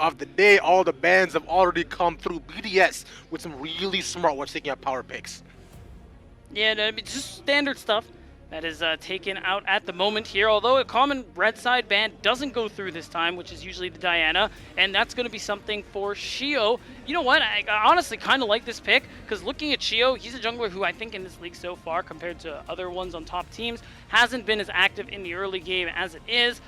of the day. All the bans have already come through. BDS with some really smart ones taking out power picks. Yeah, no, I mean, just standard stuff that is taken out at the moment here, although a common red side ban doesn't go through this time, which is usually the Diana, and that's going to be something for Shio. You know what, I honestly kind of like this pick, because looking at Shio, he's a jungler who I think in this league so far, compared to other ones on top teams, hasn't been as active in the early game as it is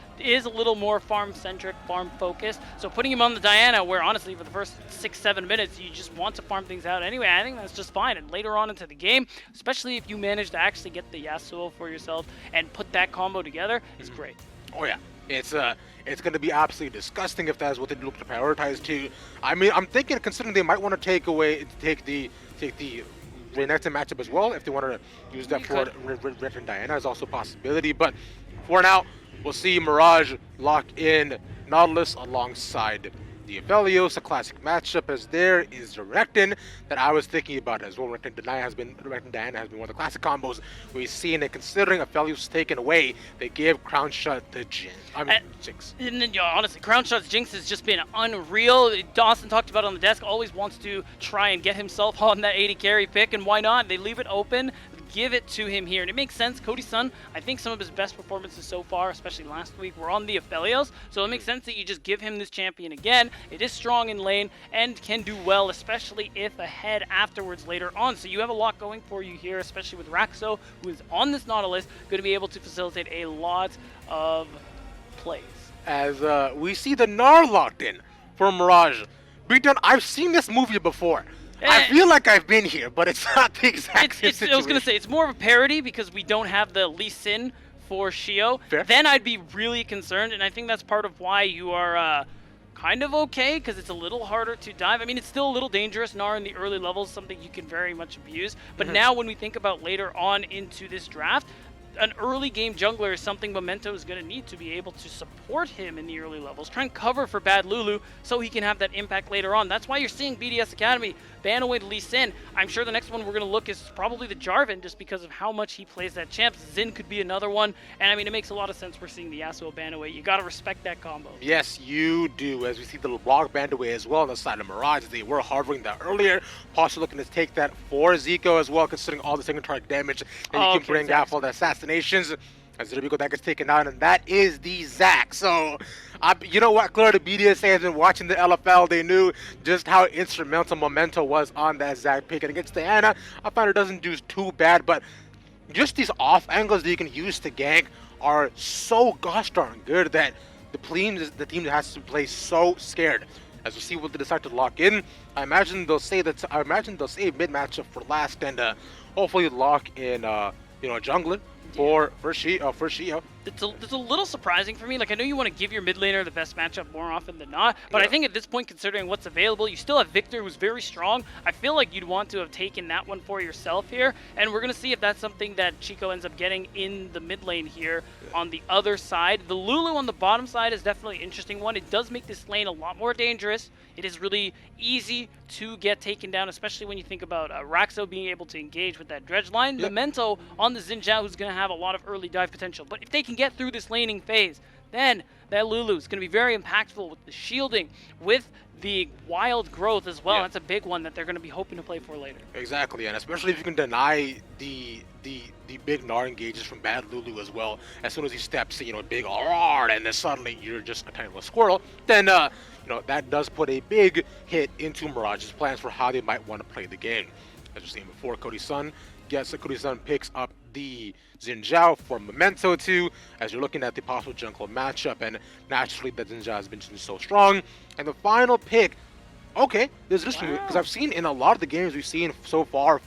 a little more farm-centric, farm-focused, so putting him on the Diana, where honestly for the first 6-7 minutes, you just want to farm things out anyway, I think that's just fine, and later on into the game, especially if you manage to actually get the Yasuo for yourself and put that combo together, is great. Oh yeah, it's going to be absolutely disgusting if that's what they look to prioritize too. I mean, I'm thinking considering they might want to take the Renekton matchup as well, if they want to use that for Red and Diana is also a possibility. But for now, we'll see Mirage lock in Nautilus alongside the Aphelios, a classic matchup, as there is Renekton that I was thinking about as well. Renekton Diana has been one of the classic combos we've seen, and considering Aphelios taken away, they gave Crown Shot to Jinx. And then, honestly, Crown Shot's Jinx has just been unreal. Dawson talked about it on the desk, always wants to try and get himself on that 80 carry pick, and why not? They leave it open. Give it to him here, and it makes sense. Cody Sun, I think some of his best performances so far, especially last week, were on the Aphelios, so it makes sense that you just give him this champion again. It is strong in lane and can do well, especially if ahead afterwards later on. So you have a lot going for you here, especially with Raxo, who is on this Nautilus, going to be able to facilitate a lot of plays. As we see the Gnar locked in for Mirage. Beatdown, I've seen this movie before. I feel like I've been here, but it's not the exact same situation. I was going to say, it's more of a parody because we don't have the Lee Sin for Shio. Fair. Then I'd be really concerned, and I think that's part of why you are kind of okay, because it's a little harder to dive. I mean, it's still a little dangerous. Gnar in the early levels, something you can very much abuse. But now when we think about later on into this draft, an early game jungler is something Memento is going to need to be able to support him in the early levels. Try and cover for bad Lulu so he can have that impact later on. That's why you're seeing BDS Academy ban away Lee Sin. I'm sure the next one we're going to look is probably the Jarvan, just because of how much he plays that champ. Xin could be another one. And I mean, it makes a lot of sense we're seeing the Yasuo ban away. You got to respect that combo. Yes, you do. As we see the LeBlanc banned away as well on the side of Mirage. They were harboring that earlier. Possibly looking to take that for Zico as well, considering all the single target damage that you can bring out for the assassinations. As Zico that gets taken out, and that is the Zac. So, you know what? Clearly, the BDS fans been watching the LFL. They knew just how instrumental Memento was on that Zac pick. And against Diana, I find it doesn't do too bad, but just these off angles that you can use to gank are so gosh darn good that the team has to play so scared. As we see what they decide to lock in, I imagine they'll save mid matchup for last, and hopefully lock in jungler for Shio. It's a little surprising for me. Like, I know you want to give your mid laner the best matchup more often than not, but I think at this point, considering what's available, you still have Victor, who's very strong. I feel like you'd want to have taken that one for yourself here, and we're going to see if that's something that Chico ends up getting in the mid lane here on the other side. The Lulu on the bottom side is definitely an interesting one. It does make this lane a lot more dangerous. It is really easy to get taken down, especially when you think about Raxo being able to engage with that dredge line. Memento on the Xin Zhao, who's going to have a lot of early dive potential. But if they can get through this laning phase, then that Lulu is going to be very impactful with the shielding, with the wild growth as well. That's a big one that they're going to be hoping to play for later. Exactly, and especially if you can deny the big Gnar engages from bad Lulu as well. As soon as he steps, big RR, and then suddenly you're just a tiny little squirrel, then that does put a big hit into Mirage's plans for how they might want to play the game. As we've seen before, Cody Sun picks up the Xin Zhao for Memento 2, as you're looking at the possible jungle matchup, and naturally that Xin Zhao has been so strong. And the final pick, okay, there's this because I've seen in a lot of the games we've seen so far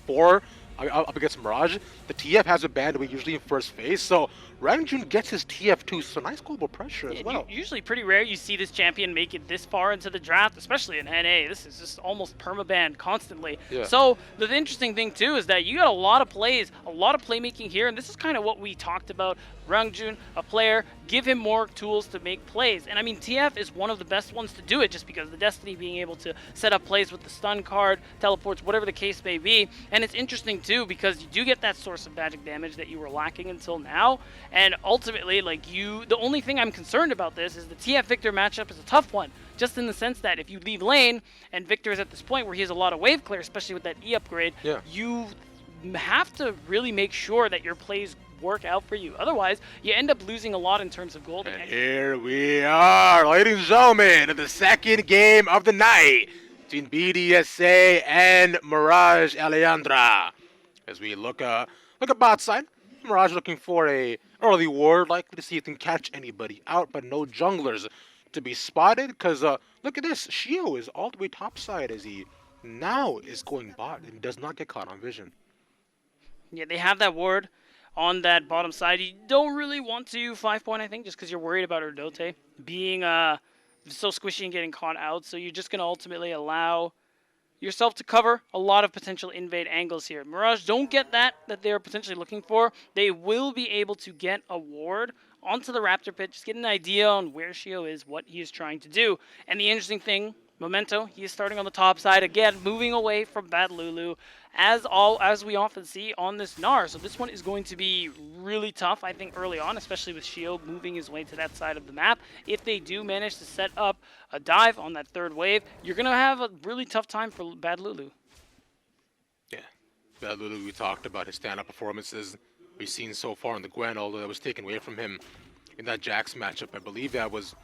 up against Mirage, the TF has a band away usually in first phase, so Rangjun gets his TF too, so nice global pressure as well. Usually pretty rare you see this champion make it this far into the draft, especially in NA. This is just almost permaban constantly. So the interesting thing too is that you got a lot of plays, a lot of playmaking here, and this is kind of what we talked about. Rangjun, a player, give him more tools to make plays. And I mean, TF is one of the best ones to do it, just because the Destiny being able to set up plays with the stun card, teleports, whatever the case may be. And it's interesting too, because you do get that source of magic damage that you were lacking until now. And ultimately, like the only thing I'm concerned about this is the TF Victor matchup is a tough one, just in the sense that if you leave lane and Victor is at this point where he has a lot of wave clear, especially with that E upgrade, you have to really make sure that your plays work out for you. Otherwise, you end up losing a lot in terms of gold. And here we are, ladies and gentlemen, in the second game of the night between BDSA and Mirage Elyandra. As we look at bot side, Mirage looking for a early ward, likely to see if he can catch anybody out, but no junglers to be spotted. Because look at this, Shio is all the way top side as he now is going bot and does not get caught on vision. Yeah, they have that ward on that bottom side. You don't really want to 5-point, I think, just because you're worried about Urdote being so squishy and getting caught out. So you're just going to ultimately allow yourself to cover a lot of potential invade angles here. Mirage don't get that they're potentially looking for. They will be able to get a ward onto the Raptor pit, just get an idea on where Shio is, what he is trying to do. And the interesting thing, Memento, he is starting on the top side again, moving away from Bad Lulu, as we often see on this Gnar. So this one is going to be really tough, I think, early on, especially with Shio moving his way to that side of the map. If they do manage to set up a dive on that third wave, you're going to have a really tough time for Bad Lulu. Yeah, Bad Lulu, we talked about his stand-up performances we've seen so far in the Gwen, although that was taken away from him in that Jax matchup. I believe that was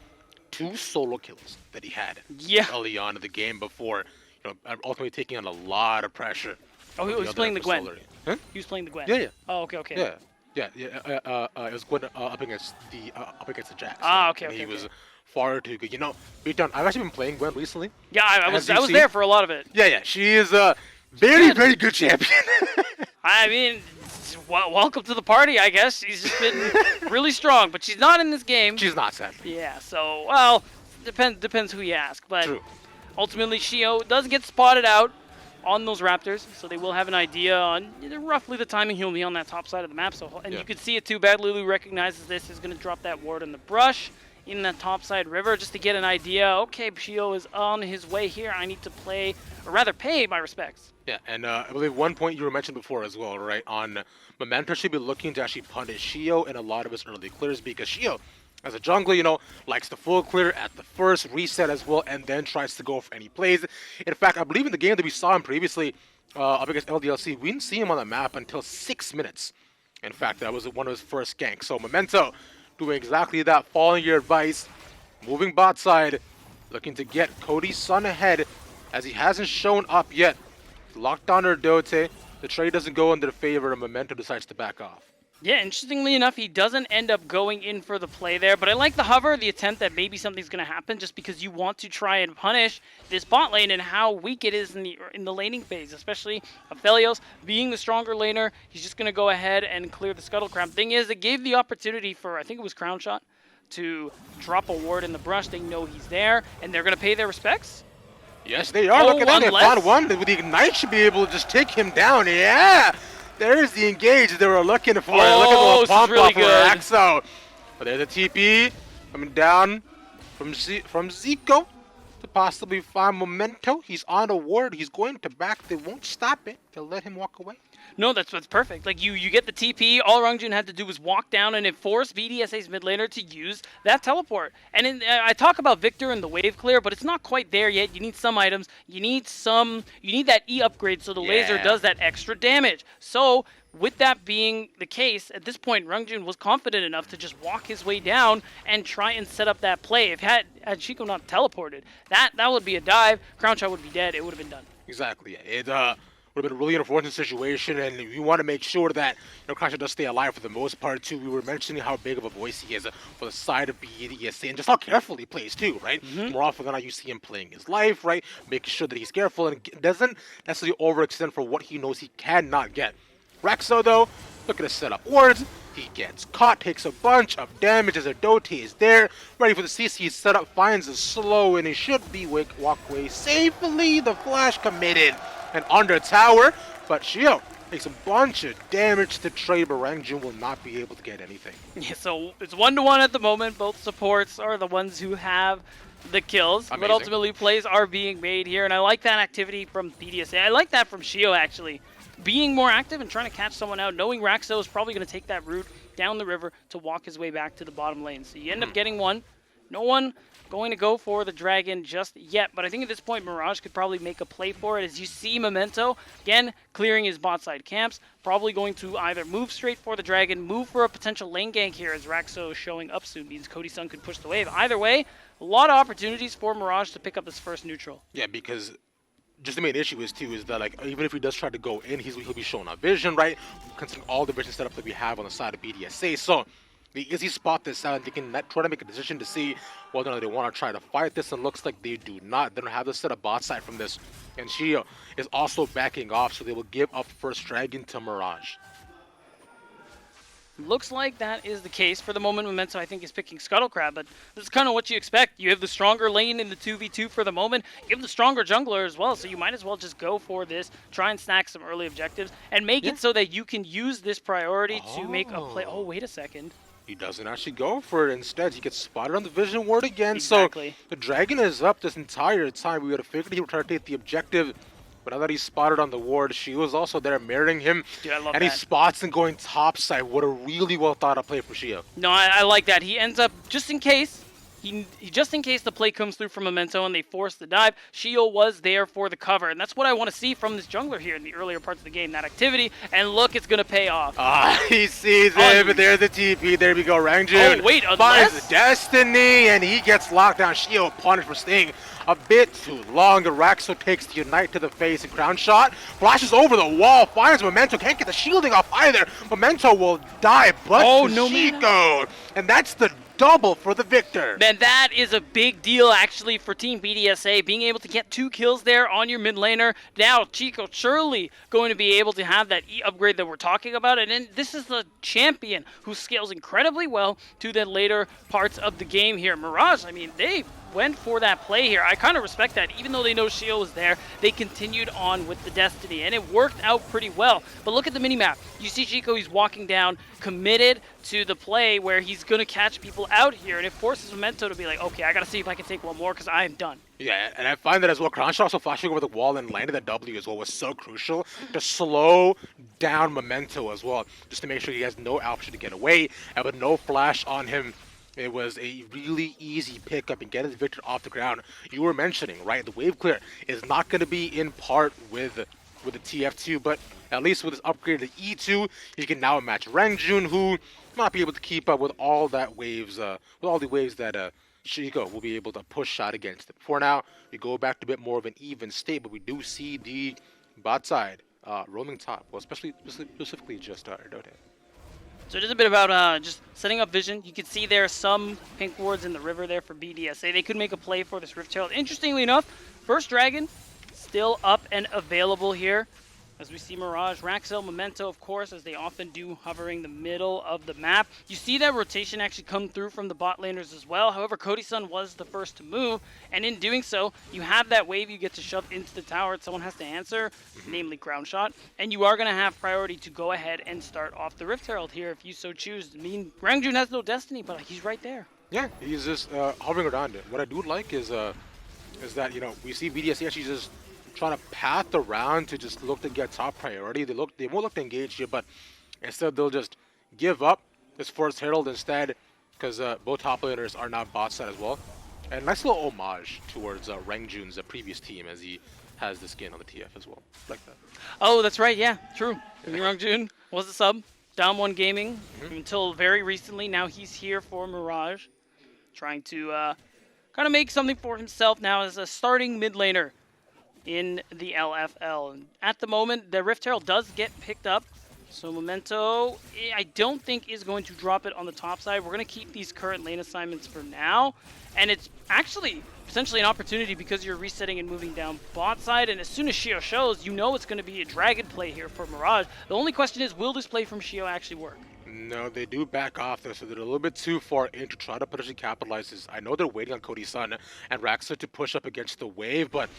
2 solo kills that he had early on in the game before, ultimately taking on a lot of pressure. Oh, he was playing the Gwen. Huh? He was playing the Gwen. Yeah. Oh, okay. Yeah. It was Gwen up against the Jax. Okay. He was far too good. Beatdown. I've actually been playing Gwen recently. Yeah, I was there for a lot of it. Yeah. She is a very good champion. I mean, welcome to the party, I guess. She's just been really strong, but she's not in this game. She's not, sadly. Yeah, so, well, depends who you ask. But True. Ultimately, Shio does get spotted out on those Raptors, so they will have an idea on roughly the timing he'll be on that top side of the map. You can see it too. Bad Lulu recognizes this, is going to drop that ward in the brush in that top side river just to get an idea. Okay, Shio is on his way here. I need to play, or rather pay my respects. Yeah, and I believe one point you were mentioned before as well, right? On Memento should be looking to actually punish Shio in a lot of his early clears, because Shio, as a jungler, likes to full clear at the first reset as well, and then tries to go for any plays. In fact, I believe in the game that we saw him previously up against LDLC, we didn't see him on the map until 6 minutes. In fact, that was one of his first ganks. So Memento doing exactly that, following your advice, moving bot side, looking to get Cody's son ahead, as he hasn't shown up yet. Locked on Urdote, the trade doesn't go in their favor, and Memento decides to back off. Yeah, interestingly enough, he doesn't end up going in for the play there, but I like the hover, the attempt that maybe something's going to happen, just because you want to try and punish this bot lane and how weak it is in the laning phase, especially Aphelios being the stronger laner. He's just going to go ahead and clear the Scuttle Crown. Thing is, it gave the opportunity for, I think it was Crown Shot, to drop a ward in the brush. They know he's there, and they're going to pay their respects. Yes, they are. Look at that. They found one. With the Ignite should be able to just take him down. Yeah. There's the engage they were looking for. Look at the pump really off for Axo. But there's a TP coming down from Zico to possibly find Memento. He's on a ward. He's going to back. They won't stop it. They'll let him walk away. No, that's perfect. Like you get the TP. All Rangjun had to do was walk down, and it forced BDSA's mid laner to use that teleport. And I talk about Victor and the wave clear, but it's not quite there yet. You need some items. You need that E upgrade so the laser does that extra damage. So with that being the case, at this point, Rangjun was confident enough to just walk his way down and try and set up that play. If had Chico not teleported, that would be a dive. Crown Shot would be dead. It would have been done. Exactly. It would have been a really unfortunate situation, and we want to make sure that Crown Shot does stay alive for the most part too. We were mentioning how big of a voice he is for the side of BDS, and just how careful he plays too, right? More often than not, you see him playing his life, right? Making sure that he's careful and doesn't necessarily overextend for what he knows he cannot get. Rexo, though, looking to set up wards. He gets caught, takes a bunch of damage as Urdote is there, ready for the CC setup, finds a slow, and he should be walk away safely. The flash committed and under tower, but Shio takes a bunch of damage to trade, but Rangjun will not be able to get anything. Yeah, so it's 1-1 at the moment. Both supports are the ones who have the kills, Amazing. But ultimately plays are being made here, and I like that activity from BDSA. I like that from Shio, actually. Being more active and trying to catch someone out, knowing Raxo is probably going to take that route down the river to walk his way back to the bottom lane. So you end up getting one. No one going to go for the dragon just yet, but I think at this point Mirage could probably make a play for it. As you see Memento, again, clearing his bot side camps, probably going to either move straight for the dragon, move for a potential lane gank here as Raxo showing up soon, means Cody Sun could push the wave. Either way, a lot of opportunities for Mirage to pick up this first neutral. Yeah, because just the main issue is that like even if he does try to go in, he'll be showing up vision, right? Considering all the vision setup that we have on the side of BDSA. So the easy spot this out, and they can try to make a decision to see whether or not they want to try to fight this, and looks like they do not. They don't have the set of bot side from this, and Shio is also backing off, so they will give up first dragon to Mirage. Looks like that is the case for the moment. Memento, I think, is picking Scuttlecrab, but this is kind of what you expect. You have the stronger lane in the 2v2 for the moment. You have the stronger jungler as well, so you might as well just go for this, try and stack some early objectives, and make it so that you can use this priority to make a play. Oh, wait a second. He doesn't actually go for it. Instead, he gets spotted on the vision ward again. Exactly. So the dragon is up this entire time. We would have figured he would try to take the objective. But now that he's spotted on the ward, she was also there mirroring him. Dude, I love and that. He spots and going topside. What a really well thought out play for Shio. No, I like that. He ends up, just in case, just in case the play comes through from Memento and they force the dive, Shio was there for the cover. And that's what I want to see from this jungler here in the earlier parts of the game, that activity. And look, it's going to pay off. He sees it, but there's the TP. There we go. Rangjun finds Destiny, and he gets locked down. Shio punished for staying a bit too long. Raxo takes the Unite to the face and crown shot. Flashes over the wall, finds Memento. Can't get the shielding off either. Memento will die, but Chico. And that's the double for the victor. Man, that is a big deal actually for Team BDSA, being able to get 2 kills there on your mid laner. Now Chico surely going to be able to have that E upgrade that we're talking about, and then this is the champion who scales incredibly well to the later parts of the game here. Mirage, I mean, they went for that play here. I kind of respect that. Even though they know Shio was there, they continued on with the Destiny, and it worked out pretty well. But look at the minimap. You see Chico, he's walking down, committed to the play where he's going to catch people out here, and it forces Memento to be like, okay, I got to see if I can take one more because I am done. Yeah, and I find that as well. Crown shot also flashing over the wall and landed that W as well was so crucial to slow down Memento as well, just to make sure he has no option to get away, and with no flash on him, it was a really easy pickup and get his victor off the ground. You were mentioning, right, the wave clear is not going to be in part with the TF2, but at least with his upgrade to E2, he can now match Rangjun, who not be able to keep up with all that waves, with all the waves that Chico will be able to push shot against it. For now, we go back to a bit more of an even state, but we do see the bot side roaming top, well, specifically just Erdote. So it is a bit about just setting up vision. You can see there are some pink wards in the river there for BDSA. They could make a play for this Rift Herald. Interestingly enough, first dragon still up and available here. As we see Mirage, Raxo, Memento, of course, as they often do, hovering the middle of the map. You see that rotation actually come through from the bot laners as well. However, Cody Sun was the first to move, and in doing so, you have that wave you get to shove into the tower. Someone has to answer, namely ground shot, and you are going to have priority to go ahead and start off the Rift Herald here if you so choose. I mean, Rangjun has no destiny, but he's right there. Yeah, he's just hovering around it. What I do like is that, you know, we see BDS actually just trying to path around to just look to get top priority. They won't look to engage here, but instead they'll just give up this first Herald instead, because both top laners are now bot side as well. And nice little homage towards Rangjun's previous team, as he has the skin on the TF as well. Like that. Oh, that's right. Yeah, true. Rangjun was a sub. Down 1 Gaming until very recently. Now he's here for Mirage, trying to kind of make something for himself now as a starting mid laner in the LFL. And at the moment, the Rift Herald does get picked up. So Memento, I don't think is going to drop it on the top side. We're going to keep these current lane assignments for now. And it's actually potentially an opportunity because you're resetting and moving down bot side. And as soon as Shio shows, you know it's going to be a dragon play here for Mirage. The only question is, will this play from Shio actually work? No, they do back off though, so they're a little bit too far in to try to potentially capitalize this. I know they're waiting on Cody Sun and Raxo to push up against the wave, but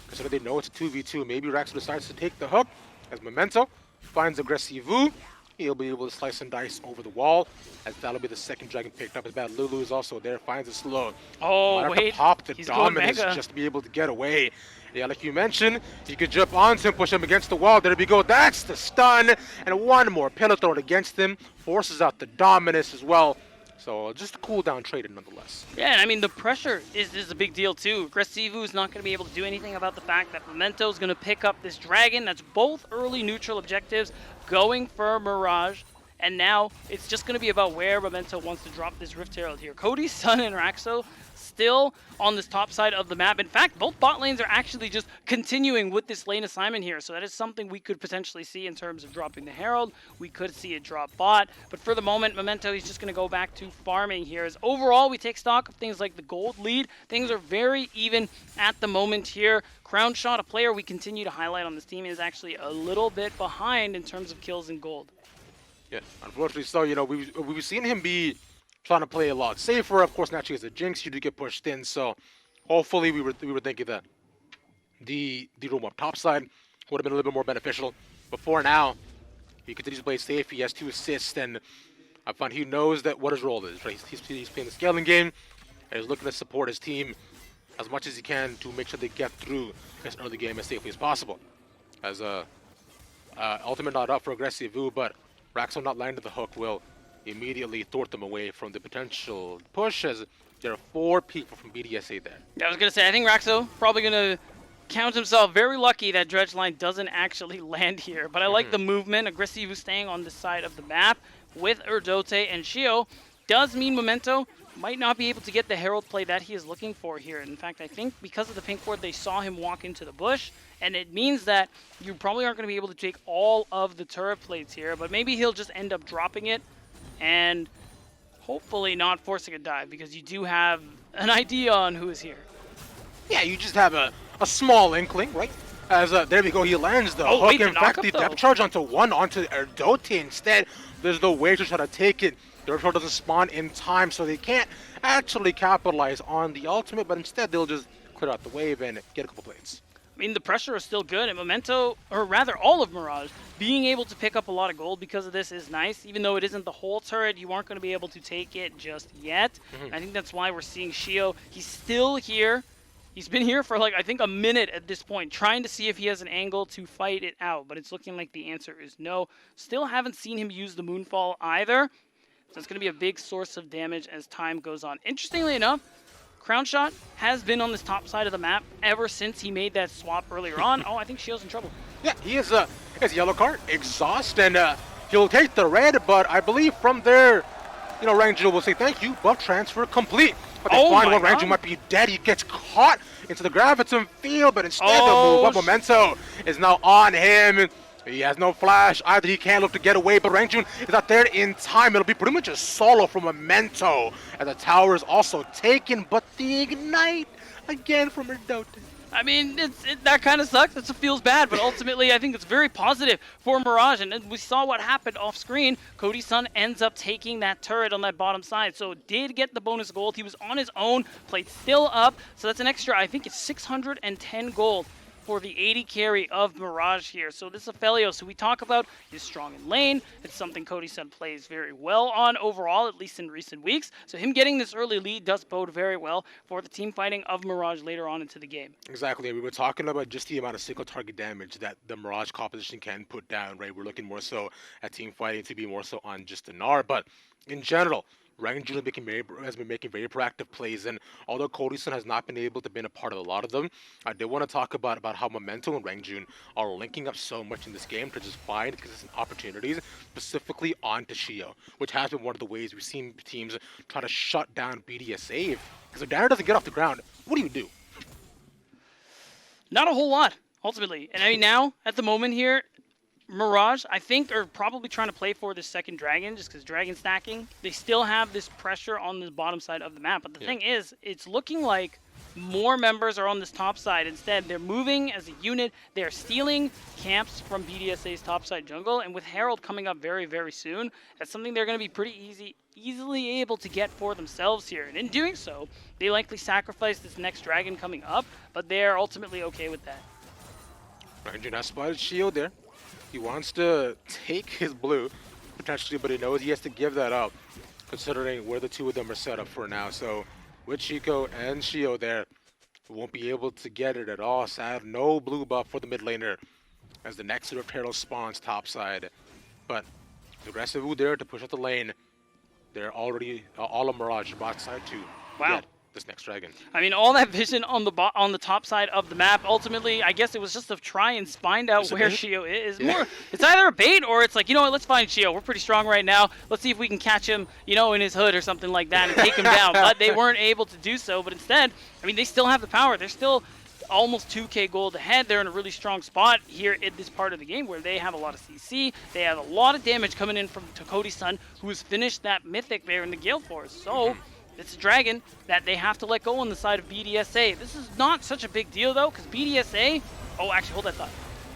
considering they know it's a 2v2, maybe Raxo decides to take the hook as Memento finds Aggressivu, he'll be able to slice and dice over the wall, as that'll be the second dragon picked up. As bad Lulu is also there, finds it slow. Oh, Might have wait. to pop the He's going dominance mega. just to be able to get away. Yeah, like you mentioned, you could jump onto him, push him against the wall. There we go. That's the stun. And one more pillar thrown against him. Forces out the dominance as well. So just a cooldown traded nonetheless. Yeah, and I mean, the pressure is a big deal too. Aggressivu is not going to be able to do anything about the fact that Memento is going to pick up this dragon. That's both early neutral objectives going for Mirage. And now it's just going to be about where Memento wants to drop this Rift Herald here. Cody, Sun, and Raxo still on this top side of the map. In fact, both bot lanes are actually just continuing with this lane assignment here. So that is something we could potentially see in terms of dropping the Herald. We could see it drop bot. But for the moment, Memento, he's just going to go back to farming here. As overall, we take stock of things like the gold lead. Things are very even at the moment here. Crown Shot, a player we continue to highlight on this team, is actually a little bit behind in terms of kills and gold. Yeah, unfortunately so. You know, we've seen him be trying to play a lot safer. Of course, naturally as a Jinx, you do get pushed in. So hopefully we were thinking that the roam up top side would have been a little bit more beneficial. But for now, he continues to play safe. He has 2 assists, and I find he knows that what his role is. Right? He's playing the scaling game, and he's looking to support his team as much as he can to make sure they get through this early game as safely as possible. As ultimate not up for Aggressivu, but Raxo not landing the hook will immediately thwart them away from the potential push, as there are 4 people from BDSA there. Yeah, I was going to say, I think Raxo probably going to count himself very lucky that Dredge Line doesn't actually land here. But I like the movement. Aggressive staying on the side of the map with Erdote and Shio does mean Memento might not be able to get the Herald play that he is looking for here. In fact, I think because of the pink ward, they saw him walk into the bush, and it means that you probably aren't going to be able to take all of the turret plates here, but maybe he'll just end up dropping it and hopefully not forcing a dive, because you do have an idea on who is here. Yeah, you just have a small inkling, right? As there we go, he lands the hook. Wait, In fact, the depth charge onto Erdote instead. There's no way to try to take it. The Rift Herald doesn't spawn in time, so they can't actually capitalize on the ultimate, but instead they'll just clear out the wave and get a couple plates. I mean, the pressure is still good, and Memento, or rather all of Mirage, being able to pick up a lot of gold because of this is nice. Even though it isn't the whole turret, you aren't going to be able to take it just yet. I think that's why we're seeing Shio. He's still here. He's been here for, like, I think a minute at this point, trying to see if he has an angle to fight it out, but it's looking like the answer is no. Still haven't seen him use the Moonfall either, so it's going to be a big source of damage as time goes on. Interestingly enough, Crown Shot has been on this top side of the map ever since he made that swap earlier on. Oh, I think Shio's in trouble. Yeah, he is his yellow card, exhaust, and he'll take the red, but I believe from there, you know, Rangju will say thank you, buff transfer complete. But they find one Rangju might be dead. He gets caught into the graviton field, but instead the move up Memento is now on him. He has no flash either. He can't look to get away, but Rangjun is not there in time. It'll be pretty much a solo from Memento, and the tower is also taken, but the ignite again from Erdote. I mean, that kind of sucks. It feels bad, but ultimately I think it's very positive for Mirage, and we saw what happened off screen. Cody Sun ends up taking that turret on that bottom side, so did get the bonus gold. He was on his own, played still up, so that's an extra, I think it's 610 gold for the 80 carry of Mirage here. So this Aphelios, who we talk about, is strong in lane. It's something Cody Sun plays very well on overall, at least in recent weeks. So him getting this early lead does bode very well for the team fighting of Mirage later on into the game. Exactly. We were talking about just the amount of single target damage that the Mirage composition can put down, right? We're looking more so at team fighting to be more so on just the Gnar, but in general, Rangjun has been making very proactive plays, and although Cody Sun has not been able to be a part of a lot of them, I did want to talk about how Memento and Rangjun are linking up so much in this game to just find consistent opportunities, specifically onto Shio, which has been one of the ways we've seen teams try to shut down BDSA. Because if Dana doesn't get off the ground, what do you do? Not a whole lot, ultimately. And I mean, now, at the moment here, Mirage, I think, are probably trying to play for this second dragon, just because dragon stacking. They still have this pressure on the bottom side of the map. But the thing is, it's looking like more members are on this top side. Instead, they're moving as a unit. They're stealing camps from BDSA's topside jungle. And with Herald coming up very, very soon, that's something they're going to be pretty easily able to get for themselves here. And in doing so, they likely sacrifice this next dragon coming up, but they're ultimately okay with that. Rangjun has spotted Shio there. He wants to take his blue. potentially, but he knows he has to give that up, considering where the two of them are set up for now. So with Chico and Shio there, won't be able to get it at all. Sad, no blue buff for the mid laner as the next Rift Herald spawns topside. But aggressive Wu there to push up the lane. They're already all of Mirage bot side to get this next dragon. I mean, all that vision on the top side of the map. Ultimately, I guess it was just to try and find out where Shio is. More, it's either a bait or it's like, you know what, let's find Shio. We're pretty strong right now. Let's see if we can catch him, you know, in his hood or something like that and take him down. But they weren't able to do so. But instead, I mean, they still have the power. They're still almost 2k gold ahead. They're in a really strong spot here in this part of the game where they have a lot of CC. They have a lot of damage coming in from Cody's son, who has finished that mythic there in the Gale Force. So it's a dragon that they have to let go on the side of BDSA. This is not such a big deal though, because BDSA, oh actually hold that thought.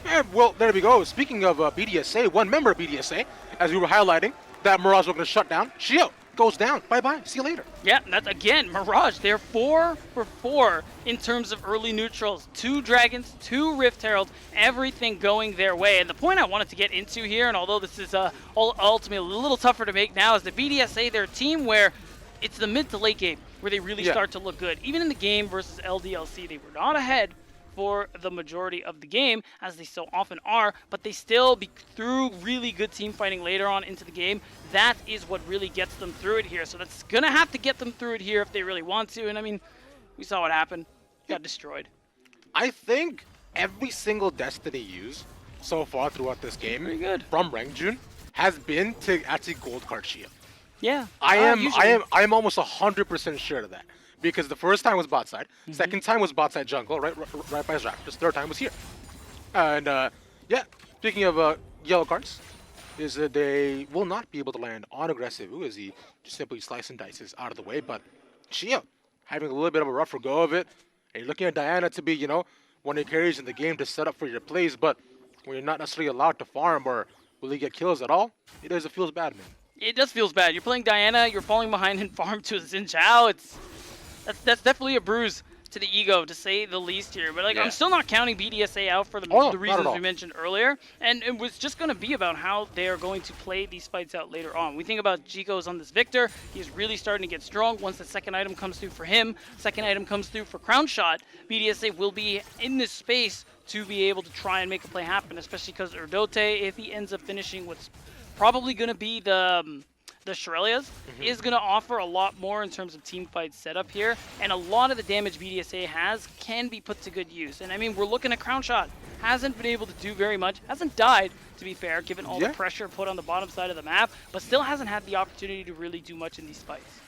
Yeah, well, there we go. Speaking of BDSA, one member of BDSA, as we were highlighting, that Mirage was going to shut down. Shio goes down. Bye-bye. See you later. Yeah, that's, again, Mirage. They're 4 for 4 in terms of early neutrals. 2 Dragons, 2 Rift Heralds, everything going their way. And the point I wanted to get into here, and although this is ultimately a little tougher to make now, is the BDSA, they're a team where it's the mid to late game where they really start to look good. Even in the game versus LDLC, they were not ahead for the majority of the game, as they so often are, but they still, through really good team fighting later on into the game, that is what really gets them through it here. So that's going to have to get them through it here if they really want to, and I mean, we saw what happened. Got destroyed. I think every single Destiny use so far throughout this game, pretty good, from Rangjun, has been to actually gold card Shio. Yeah. I am almost 100% sure of that. Because the first time was bot side, second time was bot side jungle, right by his Raptors, third time was here. And yeah, speaking of yellow cards, is that they will not be able to land on aggressive Wu as he just simply slice and dices out of the way. But Shio having a little bit of a rougher go of it. And you're looking at Diana to be, you know, one of the carries in the game to set up for your plays, but when you're not necessarily allowed to farm or really get kills at all, it feels bad, man. It does feels bad. You're playing Diana, you're falling behind in farm to Xin Zhao. That's definitely a bruise to the ego, to say the least here. But like, I'm still not counting BDSA out for the reasons we mentioned earlier. And it was just going to be about how they are going to play these fights out later on. We think about Chico's on this Victor. He's really starting to get strong. Once the second item comes through for him, second item comes through for Crown Shot, BDSA will be in this space to be able to try and make a play happen, especially because Erdote, if he ends up finishing what's probably going to be the Shirelias, is going to offer a lot more in terms of team fight setup here, and a lot of the damage BDSA has can be put to good use. And I mean, we're looking at Crown Shot. Hasn't been able to do very much, hasn't died, to be fair, given all the pressure put on the bottom side of the map, but still hasn't had the opportunity to really do much in these fights.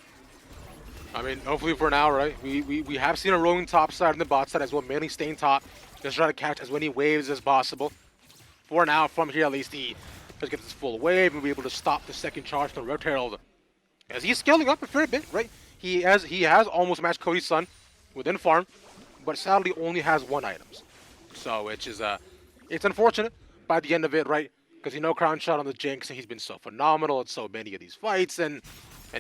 I mean, hopefully for now, right, we have seen a rolling top side and the bot side as well, mainly staying top, just trying to catch as many waves as possible. For now, from here at least, let's get this full wave and be able to stop the second charge from Rift Herald. As he's scaling up a fair bit, right? He has almost matched Cody's son within farm, but sadly only has 1 item. So which is it's unfortunate by the end of it, right? Because you know Crown Shot on the Jinx, and he's been so phenomenal in so many of these fights, and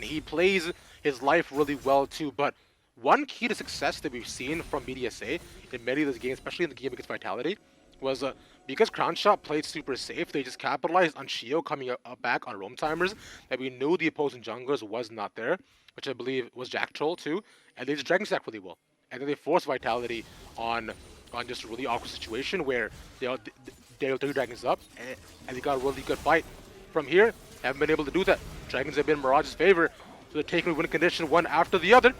he plays his life really well too. But one key to success that we've seen from BDSA in many of those games, especially in the game against Vitality, was because Crown Shot played super safe, they just capitalized on Shio coming back on roam timers that we knew the opposing junglers was not there, which I believe was Jack Troll too, and they just Dragon Stack really well. And then they forced Vitality on just a really awkward situation where they have 3 dragons up, and they got a really good fight. From here, haven't been able to do that. Dragons have been Mirage's favor, so they're taking win condition one after the other,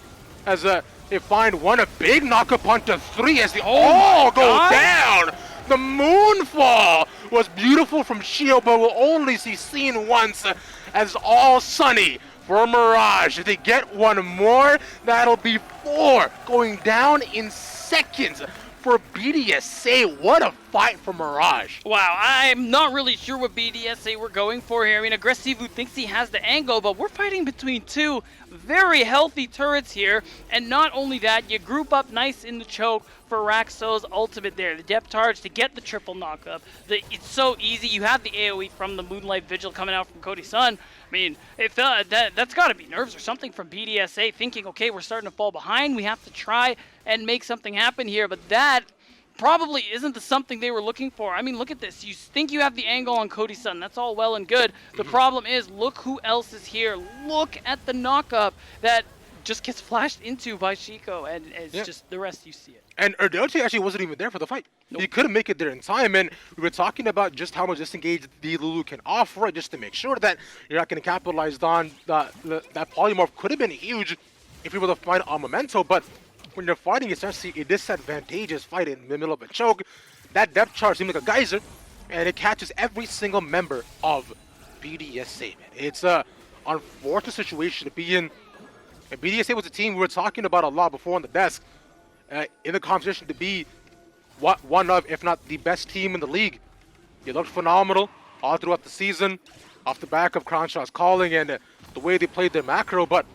as they find one a big knock-up onto 3 as they all go down! The moonfall was beautiful from Shio, but will only be seen once as all sunny for Mirage. If they get one more, that'll be 4 going down in seconds for BDSA. What a fight for Mirage. Wow, I'm not really sure what BDSA we're going for here. I mean, Aggressivu thinks he has the angle, but we're fighting between 2 very healthy turrets here. And not only that, you group up nice in the choke for Raxo's ultimate there. The depth charge to get the triple knockup. It's so easy. You have the AoE from the Moonlight Vigil coming out from Cody's son. I mean, it felt that's got to be nerves or something from BDSA thinking, okay, we're starting to fall behind. We have to try and make something happen here. But that probably isn't the something they were looking for. I mean, look at this. You think you have the angle on Cody Sun. That's all well and good. The problem is, look who else is here. Look at the knockup that just gets flashed into by Chico, and it's just the rest, you see it. And Erdote actually wasn't even there for the fight. Nope. He couldn't make it there in time, and we were talking about just how much disengage the Lulu can offer, just to make sure that you're not going to capitalize on that polymorph. Could have been huge if you were to find a Memento, but when you're fighting essentially a disadvantageous fight in the middle of a choke, that depth charge seems like a geyser, and it catches every single member of BDSA. It's a unfortunate situation to be in. And BDSA was a team we were talking about a lot before on the desk, in the competition to be one of, if not the best team in the league. They looked phenomenal all throughout the season, off the back of Cronshaw's calling and the way they played their macro. But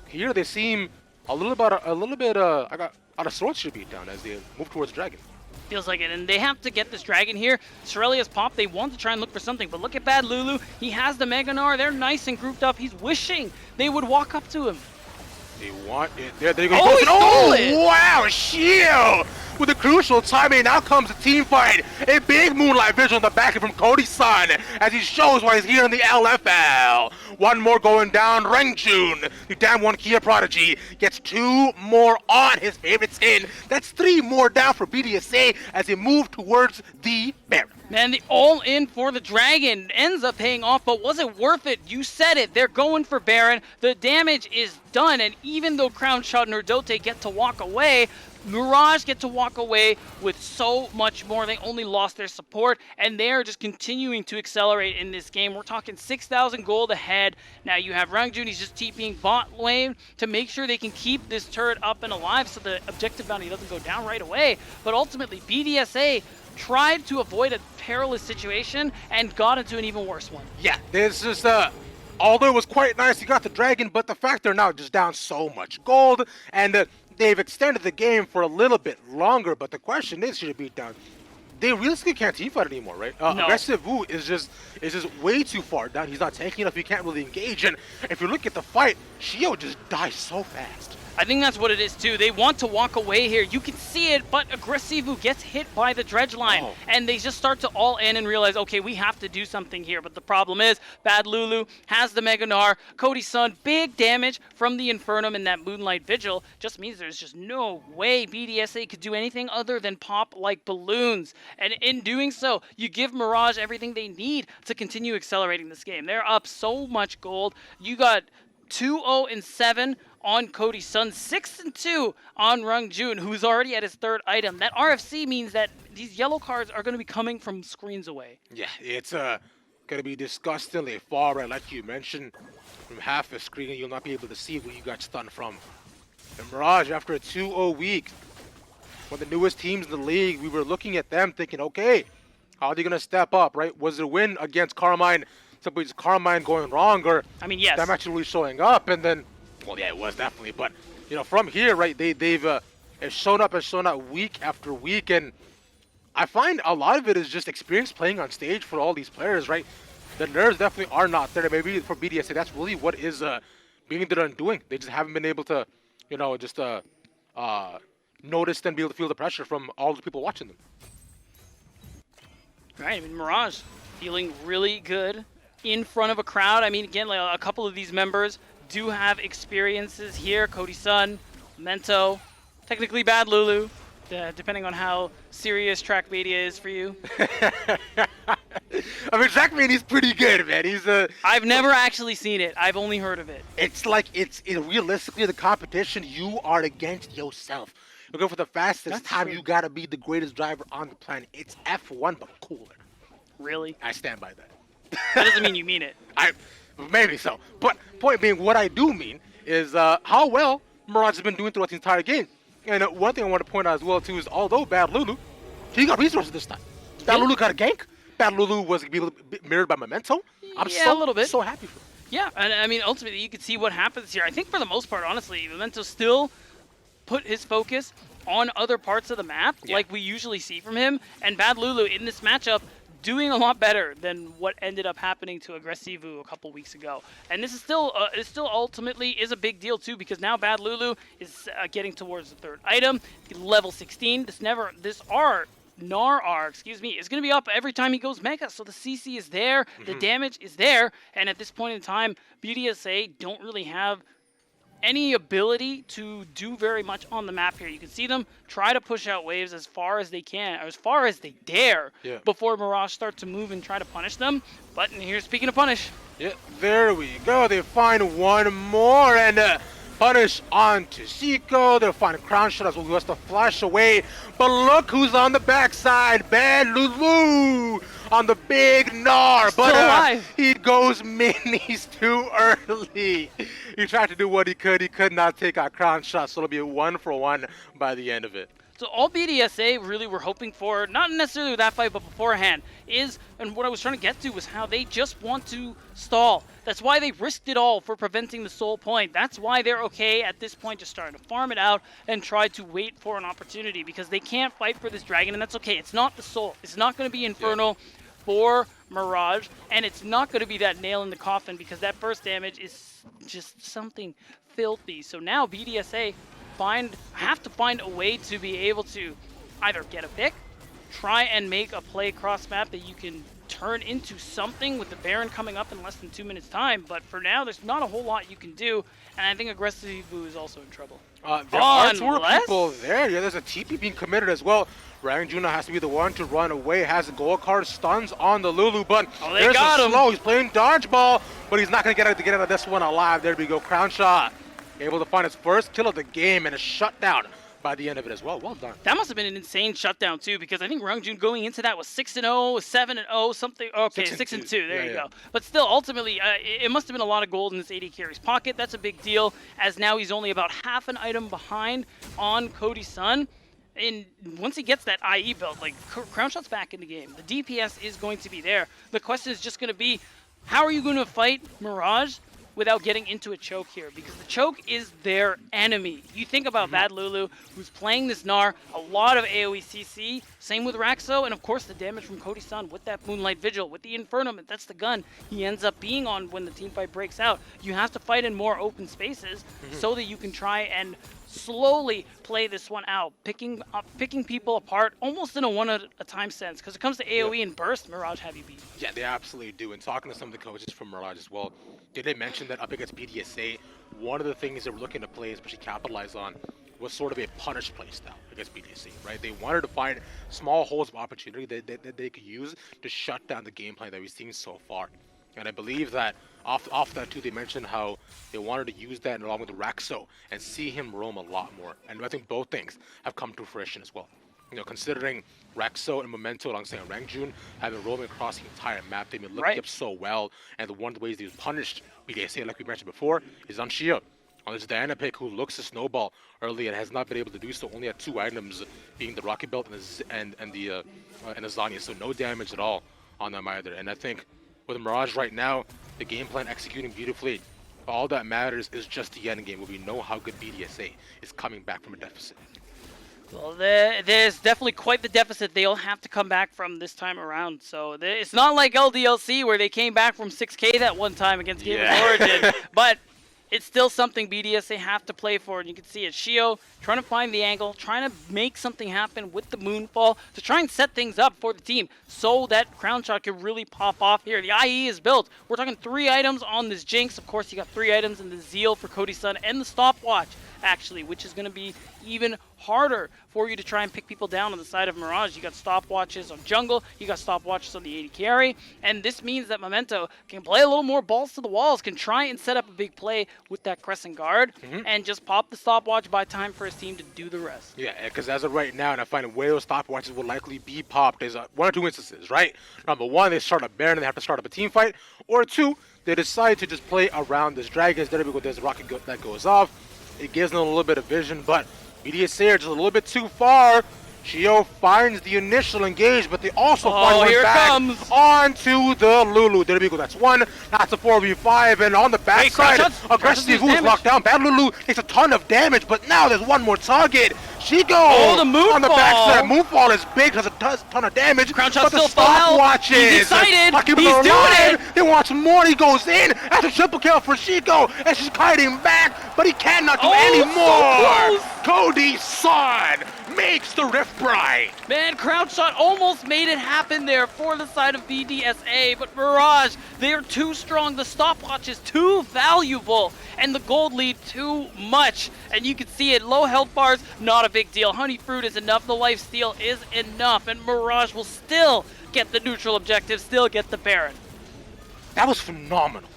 here they seem a little bit I got out of sorts to beat down as they move towards Dragon. Feels like it, and they have to get this Dragon here. Sorelia's pop, they want to try and look for something, but look at Bad Lulu. He has the Mega Gnar. They're nice and grouped up. He's wishing they would walk up to him. They want it. They're going to go. Oh, wow, shield! With the crucial timing, now comes the team fight. A big Moonlight Vigil on the back from Cody Sun as he shows why he's here in the LFL. One more going down. Rengjun, the damn one Kia Prodigy, gets 2 more on his favorite skin. That's 3 more down for BDSA as they move towards the Baron. Man, the all-in for the Dragon ends up paying off, but was it worth it? You said it. They're going for Baron. The damage is done, and even though Crown Shot and Erdote get to walk away, Mirage get to walk away with so much more. They only lost their support, and they're just continuing to accelerate in this game. We're talking 6,000 gold ahead. Now you have Rangjun, he's just TPing bot lane to make sure they can keep this turret up and alive so the objective bounty doesn't go down right away. But ultimately, BDSA tried to avoid a perilous situation and got into an even worse one. Yeah, this is although it was quite nice, you got the Dragon, but the fact they're now just down so much gold, and they've extended the game for a little bit longer, but the question is, should it beat down? They realistically can't teamfight anymore, right? No. Aggressive Wu is just way too far down. He's not tanky enough, he can't really engage, and if you look at the fight, Shio just dies so fast. I think that's what it is too. They want to walk away here. You can see it, but Aggressivu gets hit by the dredge line, and they just start to all in and realize, okay, we have to do something here. But the problem is, Bad Lulu has the Mega Gnar. Cody Sun, big damage from the Infernum and that Moonlight Vigil. Just means there's just no way BDSA could do anything other than pop like balloons. And in doing so, you give Mirage everything they need to continue accelerating this game. They're up so much gold. You got 2-0-7 on Cody Sun, 6-2 on Rangjun, who's already at his 3rd item. That RFC means that these yellow cards are going to be coming from screens away. Yeah, it's going to be disgustingly far right, like you mentioned. From half a screen, you'll not be able to see where you got stunned from. And Mirage, after a 2-0 week, one of the newest teams in the league, we were looking at them thinking, okay, how are they going to step up, right? Was it a win against Carmine? Simply just Carmine going wrong, or I mean, yes, them actually really showing up, and then, well, yeah, it was definitely. But you know, from here, right, they've shown up and shown out week after week, and I find a lot of it is just experience playing on stage for all these players, right? The nerves definitely are not there. Maybe for BDSA, that's really what is being there and doing. They just haven't been able to, you know, just notice and be able to feel the pressure from all the people watching them. Right, I mean, Mirage feeling really good in front of a crowd. I mean, again, like a couple of these members do have experiences here. Cody Sun, Mento, technically Bad Lulu, depending on how serious Track Media is for you. I mean, Track Media's pretty good, man. He's I've never actually seen it. I've only heard of it. It's like, it's realistically the competition, you are against yourself. You're going for the fastest time. True. You got to be the greatest driver on the planet. It's F1, but cooler. Really? I stand by that. That doesn't mean you mean it. Maybe so. But point being, what I do mean is how well Mirage has been doing throughout the entire game. And one thing I want to point out as well, too, is although Bad Lulu, he got resources this time. Bad Lulu got a gank. Bad Lulu was mirrored by Memento. I'm a little bit. So happy for him. Yeah, and I mean, ultimately, you can see what happens here. I think for the most part, honestly, Memento still put his focus on other parts of the map, like we usually see from him. And Bad Lulu in this matchup doing a lot better than what ended up happening to Aggressivu a couple weeks ago. And this is still, it still ultimately is a big deal too, because now Bad Lulu is getting towards the third item, level 16. Nar, excuse me, is going to be up every time he goes Mega. So the CC is there, the damage is there, and at this point in time, BDSA don't really have any ability to do very much on the map here. You can see them try to push out waves as far as they can, or as far as they dare, before Mirage start to move and try to punish them. But here, speaking of punish. Yeah, there we go. They find one more and punish onto Zico. They'll find a crown shot as well. He has to flash away. But look who's on the backside. Bad Lulu on the big Gnar. But he goes minis too early. He tried to do what he could. He could not take our crown shot. So it'll be a 1-for-1 by the end of it. So all BDSA really were hoping for, not necessarily with that fight, but beforehand, and what I was trying to get to was how they just want to stall. That's why they risked it all for preventing the soul point. That's why they're okay at this point just starting to farm it out and try to wait for an opportunity, because they can't fight for this dragon, and that's okay. It's not the soul. It's not going to be Infernal for Mirage, and it's not going to be that nail in the coffin, because that burst damage is just something filthy. So now BDSA have to find a way to be able to either get a pick, try and make a play cross map that you can turn into something with the Baron coming up in less than 2 minutes time. But for now, there's not a whole lot you can do, and I think Aggressivu is also in trouble. There are 2 people there. Yeah, there's a TP being committed as well. Rangjuna has to be the one to run away, has a gold card, stuns on the Lulu, but they got him. Slow. He's playing dodgeball, but he's not going to get out of this one alive. There we go, crown shot. Able to find his first kill of the game and a shutdown by the end of it as well. Well done. That must have been an insane shutdown too, because I think Rangjun going into that was 6-0, 7-0, something. Okay, 6-2. There you go. But still, ultimately, it must have been a lot of gold in this AD carry's pocket. That's a big deal, as now he's only about half an item behind on Cody Sun. And once he gets that IE belt, like, Crown Shot's back in the game. The DPS is going to be there. The question is just going to be, how are you going to fight Mirage without getting into a choke here? Because the choke is their enemy. You think about Bad Lulu, who's playing this Gnar, a lot of AoE CC, same with Raxo, and of course the damage from Cody Sun with that Moonlight Vigil, with the Infernum, that's the gun he ends up being on when the team fight breaks out. You have to fight in more open spaces so that you can try and slowly play this one out, picking people apart almost in a one-at-a-time sense. Because it comes to AoE and burst, Mirage have you beat. Yeah, they absolutely do. And talking to some of the coaches from Mirage as well, they did mention that up against BDSA, one of the things they were looking to play, especially capitalize on, was sort of a punish play style against BDSA, right? They wanted to find small holes of opportunity that they could use to shut down the gameplay that we've seen so far. And I believe that off that too, they mentioned how they wanted to use that along with Raxo and see him roam a lot more. And I think both things have come to fruition as well. You know, considering Raxo and Memento alongside Rangjun have been roaming across the entire map, they've been looking up so well. And one of the ways they've punished BDSA, like we mentioned before, is on Shia. On this Diana pick, who looks to snowball early and has not been able to do so, only had 2 items, being the Rocket Belt and the Zanya, so no damage at all on them either. And I think with Mirage right now, the game plan executing beautifully. All that matters is just the end game, where we know how good BDSA is coming back from a deficit. Well, there's definitely quite the deficit they'll have to come back from this time around. So it's not like LDLC, where they came back from 6K that one time against Game of Origin, but it's still something BDSA have to play for, and you can see it. Shio trying to find the angle, trying to make something happen with the Moonfall to try and set things up for the team so that Crown Shot can really pop off here. The IE is built. We're talking 3 items on this Jinx. Of course, you got 3 items in the Zeal for Cody Sun and the Stopwatch, actually, which is going to be even harder for you to try and pick people down on the side of Mirage. You got stopwatches on jungle, you got stopwatches on the AD carry, and this means that Memento can play a little more balls to the walls, can try and set up a big play with that Crescent Guard, and just pop the stopwatch by time for his team to do the rest. Yeah, because as of right now, and I find where those stopwatches will likely be popped is 1 or 2 instances, right? Number 1, they start a Baron and they have to start up a team fight, or 2, they decide to just play around this Dragon. There's a rocket that goes off. It gives them a little bit of vision, but BDSA are just a little bit too far. Shio finds the initial engage, but they also find one back onto the Lulu. There we go, that's 1. That's a 4v5, and on the backside, Aggressive who's locked down. Bad Lulu takes a ton of damage, but now there's one more target. Chico the move on the fall. backside. Move fall is big, does a ton of damage. Crown shot but the still fell. stopwatches. He's excited. Are keeping He's her doing alive. it. He wants more. He goes in. That's a triple kill for Chico. And she's kiting back, but he cannot do any more. So close. Cody's son makes the rift bright. Man, Crown Shot almost made it happen there for the side of BDSA, but Mirage, they're too strong. The stopwatch is too valuable, and the gold lead too much. And you can see it. Low health bars, not a big deal. Honey Fruit is enough. The life steal is enough, and Mirage will still get the neutral objective, still get the Baron. That was phenomenal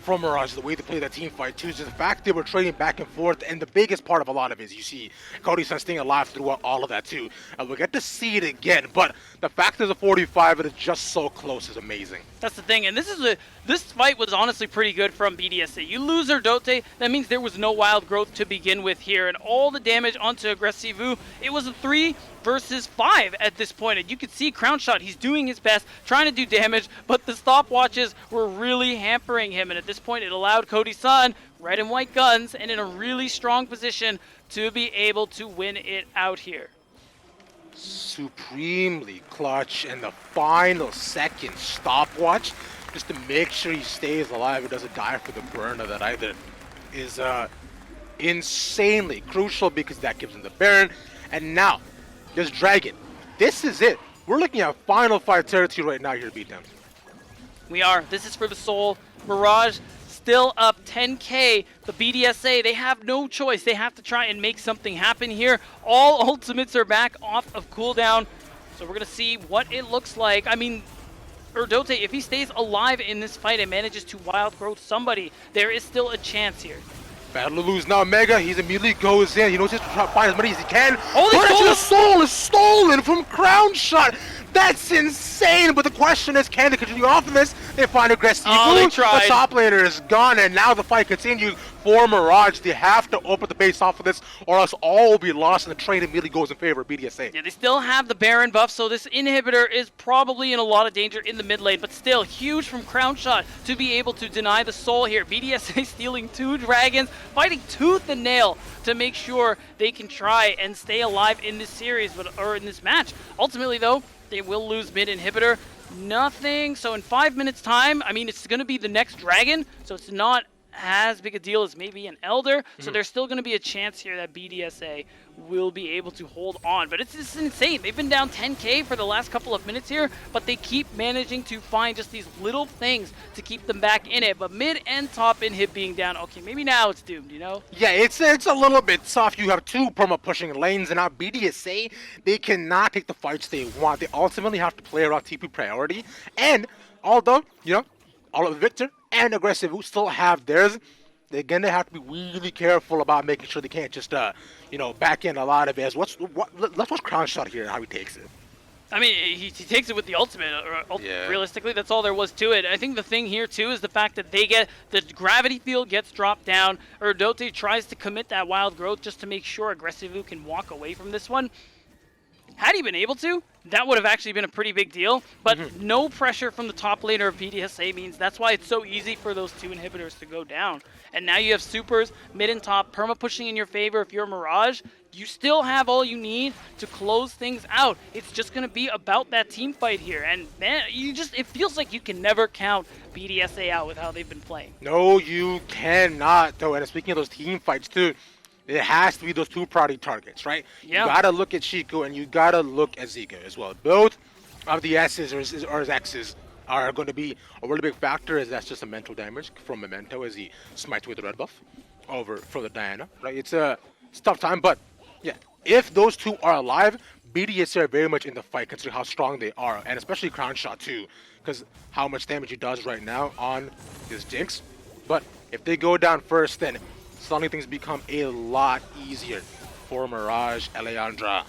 from Mirage, the way they played that team fight too. Just the fact they were trading back and forth, and the biggest part of a lot of it is you see Cody's son staying alive throughout all of that too. And we'll get to see it again, but the fact there's a 45 and it's just so close is amazing. That's the thing, and this fight was honestly pretty good from BDSA. You lose Erdote, that means there was no wild growth to begin with here, and all the damage onto Aggressivu, it was a 3 versus 5 at this point, and you can see Crown Shot, he's doing his best, trying to do damage, but the stopwatches were really hampering him, and at this point it allowed Cody's son, red and white guns, and in a really strong position to be able to win it out here. Supremely clutch, and the final second stopwatch just to make sure he stays alive and doesn't die for the burner that either is insanely crucial, because that gives him the Baron. And now this Dragon, this is it. We're looking at final fight territory right now here to beat them. We are. This is for the soul. Mirage still up 10k. The BDSA, they have no choice. They have to try and make something happen here. All ultimates are back off of cooldown. So we're going to see what it looks like. I mean, Erdote, if he stays alive in this fight and manages to wild growth somebody, there is still a chance here. Battle to lose now, Mega. He's immediately goes in. He knows he has to try to find as many as he can. Oh, they but stole actually the it! soul is stolen from Crown Shot. That's insane. But the question is, can they continue off of this? They find aggressive. Oh, they tried. The top laner is gone, and now the fight continues for Mirage. They have to open the base off of this, or else all will be lost, and the trade immediately goes in favor of BDSA. Yeah, they still have the Baron buff, so this inhibitor is probably in a lot of danger in the mid lane, but still huge from Crown Shot to be able to deny the soul here. BDSA stealing 2 dragons, fighting tooth and nail to make sure they can try and stay alive in this series, or in this match. Ultimately, though, they will lose mid inhibitor. Nothing. So in 5 minutes time, I mean, it's going to be the next dragon, so it's not as big a deal as maybe an Elder. So there's still going to be a chance here that BDSA will be able to hold on. But it's just insane. They've been down 10k for the last couple of minutes here, but they keep managing to find just these little things to keep them back in it. But mid and top inhib being down, okay, maybe now it's doomed, you know? Yeah, it's a little bit tough. You have 2 perma pushing lanes, and now BDSA, they cannot take the fights they want. They ultimately have to play around TP priority. And although, you know, all of Victor and Aggressive who still have theirs, they're gonna have to be really careful about making sure they can't just you know, back in a lot of it. Let's watch Crown Shot here and how he takes it. I mean, he takes it with the ultimate. Yeah. Realistically, that's all there was to it. I think the thing here, too, is the fact that they get the gravity field gets dropped down. Erdote tries to commit that wild growth just to make sure Aggressivu can walk away from this one. Had he been able to, that would have actually been a pretty big deal. But no pressure from the top laner of BDSA means that's why it's so easy for those 2 inhibitors to go down. And now you have supers, mid and top, perma pushing in your favor. If you're Mirage, you still have all you need to close things out. It's just going to be about that team fight here. And man, it feels like you can never count BDSA out with how they've been playing. No, you cannot, though. And speaking of those team fights, too, it has to be those 2 priority targets, right? Yeah. You gotta look at Chico and you gotta look at Zika as well. Both of the S's or X's are going to be a really big factor, as that's just a mental damage from Memento as he smites with the red buff over from the Diana, right? It's a tough time, but yeah, if those 2 are alive, BDS are very much in the fight considering how strong they are, and especially Crown Shot too, because how much damage he does right now on his Jinx. But if they go down first, then suddenly things become a lot easier for Mirage, Elyandra.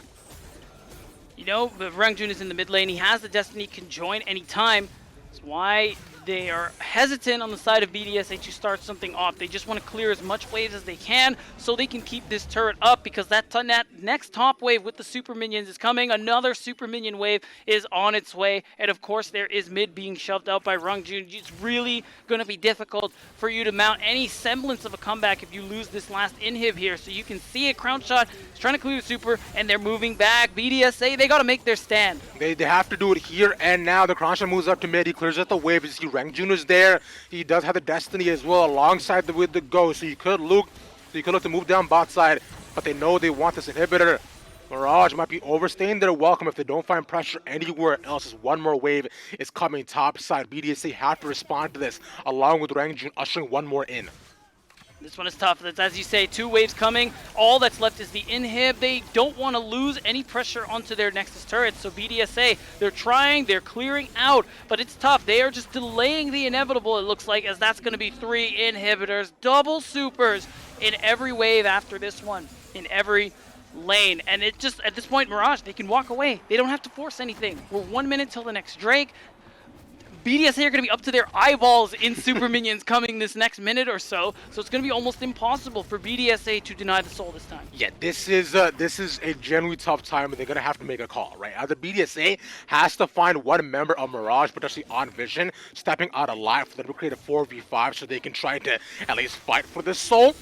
You know, Rangjun is in the mid lane. He has the Destiny, can join anytime. That's why they are hesitant on the side of BDSA to start something off. They just want to clear as much waves as they can so they can keep this turret up, because that next top wave with the super minions is coming. Another super minion wave is on its way, and of course there is mid being shoved out by Rangjun. It's really going to be difficult for you to mount any semblance of a comeback if you lose this last inhib here. So you can see it. Crown Shot is trying to clear the super, and they're moving back. BDSA, they got to make their stand. They have to do it here and now. The Crown Shot moves up to mid. He clears out the wave. You see Rangjun is there. He does have the Destiny as well alongside with the Ghost. So you could look to move down bot side, but they know they want this inhibitor. Mirage might be overstaying their welcome if they don't find pressure anywhere else, as one more wave is coming top side. BDSA have to respond to this, along with Rangjun ushering one more in. This one is tough. That's, as you say, 2 waves coming. All that's left is the inhib. They don't want to lose any pressure onto their Nexus turrets. So BDSA, they're trying, they're clearing out, but it's tough. They are just delaying the inevitable, it looks like, as that's going to be 3 inhibitors, double supers in every wave after this one, in every lane. And it just, at this point, Mirage, they can walk away. They don't have to force anything. We're 1 minute till the next Drake. BDSA are going to be up to their eyeballs in super minions coming this next minute or so, so it's going to be almost impossible for BDSA to deny the soul this time. Yeah, this is a genuinely tough time, and they're going to have to make a call, right? Either BDSA has to find one member of Mirage, potentially on Vision, stepping out of line for them to create a 4v5 so they can try to at least fight for this soul,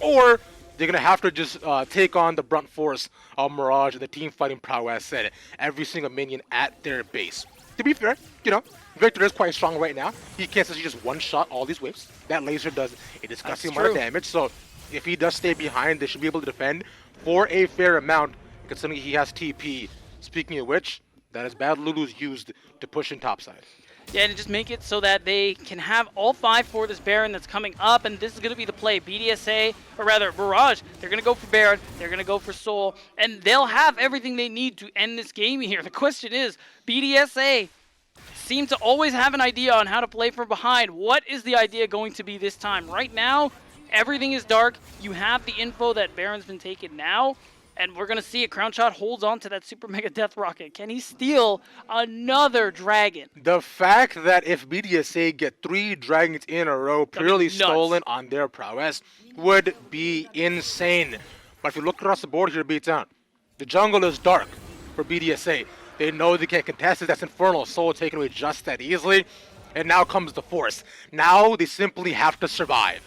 or they're going to have to just take on the brunt force of Mirage and the team fighting prowess and every single minion at their base. To be fair, you know, Victor is quite strong right now. He can't essentially just one-shot all these waves. That laser does a disgusting amount of damage, so if he does stay behind, they should be able to defend for a fair amount, considering he has TP. Speaking of which, that is bad Lulu's used to push in topside. Yeah, and just make it so that they can have all 5 for this Baron that's coming up, and this is going to be the play. BDSA, or rather Mirage, they're going to go for Baron, they're going to go for Soul, and they'll have everything they need to end this game here. The question is, BDSA seem to always have an idea on how to play from behind. What is the idea going to be this time? Right now, everything is dark. You have the info that Baron's been taken now, and we're going to see it. Crown Shot holds on to that Super Mega Death Rocket. Can he steal another dragon? The fact that if BDSA get 3 dragons in a row purely stolen on their prowess would be insane. But if you look across the board here, Beatdown, the jungle is dark for BDSA. They know they can't contest it. That's Infernal Soul taken away just that easily. And now comes the Force. Now they simply have to survive.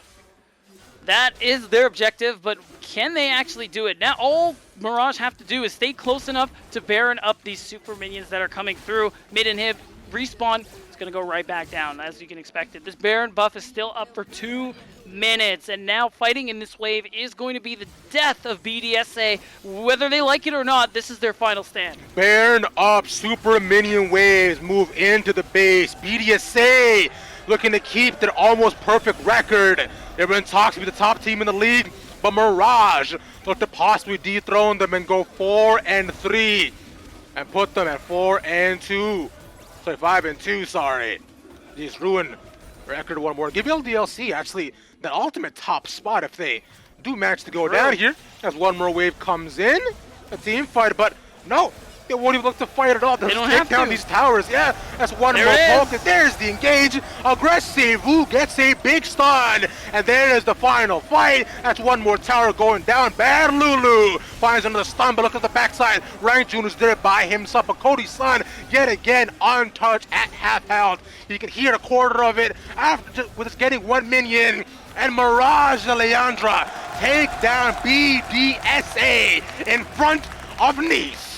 That is their objective, but can they actually do it? Now all Mirage have to do is stay close enough to Baron up these super minions that are coming through. Mid inhib, respawn, it's going to go right back down, as you can expect it. This Baron buff is still up for 2 minutes, and now fighting in this wave is going to be the death of BDSA. Whether they like it or not, this is their final stand. Baron up, super minion waves move into the base. BDSA looking to keep their almost perfect record. They've been in talks to be the top team in the league, but Mirage look to possibly dethrone them and go 4-3 and put them at 4-2. Sorry, 5-2, sorry. Just ruin record one more. Give LDLC actually the ultimate top spot if they do manage to go down here, as one more wave comes in. A team fight, but no, they won't even look to fight at all. They'll just take down these towers. Yeah, that's one more poke. There's the engage. Aggressive Wu gets a big stun. And there is the final fight. That's one more tower going down. Bad Lulu finds another stun, but look at the backside. Rangjun is there by himself. But Cody's son, yet again, untouched at half health. You can hear a quarter of it after with us getting 1 minion. And Mirage and Elyandra take down BDSA in front of Nice.